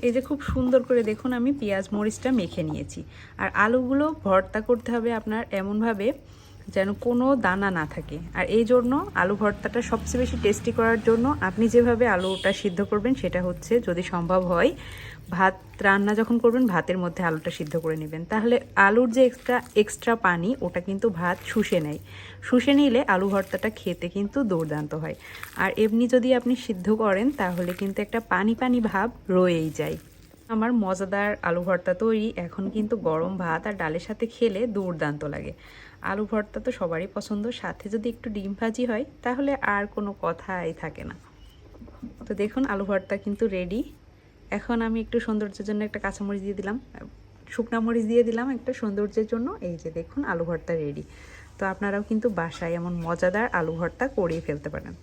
এই যে খুব সুন্দর করে দেখুন আমি পেঁয়াজ মরিচটা মেখে নিয়েছি। আর আলুগুলো ভর্তা করতে হবে আপনার এমনভাবে যেন কোনো দানা না থাকে। আর এই জন্য আলু ভর্তাটা সবচেয়ে বেশি টেস্টি করার জন্য আপনি যেভাবে আলুটা সিদ্ধ করবেন সেটা হচ্ছে, যদি সম্ভব হয়, ভাত রান্না যখন করবেন ভাতের মধ্যে আলুটা সিদ্ধ করে নেবেন। তাহলে আলুর যে এক্সট্রা পানি ওটা কিন্তু ভাত শুষে নেয়। শুষে নিলে আলু ভর্তাটা খেতে কিন্তু দুর্দান্ত হয়। আর এমনি যদি আপনি সিদ্ধ করেন তাহলে কিন্তু একটা পানি পানি ভাব রয়েই যায়। আমার মজাদার আলু ভর্তা তৈরি। এখন কিন্তু গরম ভাত আর ডালের সাথে খেলে দুর্দান্ত লাগে। আলু ভর্তা তো সবারই পছন্দ, সাথে যদি একটু ডিম ভাজি হয় তাহলে আর কোনো কথাই থাকে না। তো দেখুন আলু ভর্তা কিন্তু রেডি। এখন আমি একটু সৌন্দর্যের জন্য একটা কাঁচামরিচ দিয়ে দিলাম, শুকনা মরিচ দিয়ে দিলাম একটা সৌন্দর্যের জন্য। এই যে দেখুন আলু ভর্তা রেডি। তো আপনারাও কিন্তু বাসায় এমন মজাদার আলু ভর্তা করিয়ে ফেলতে পারেন।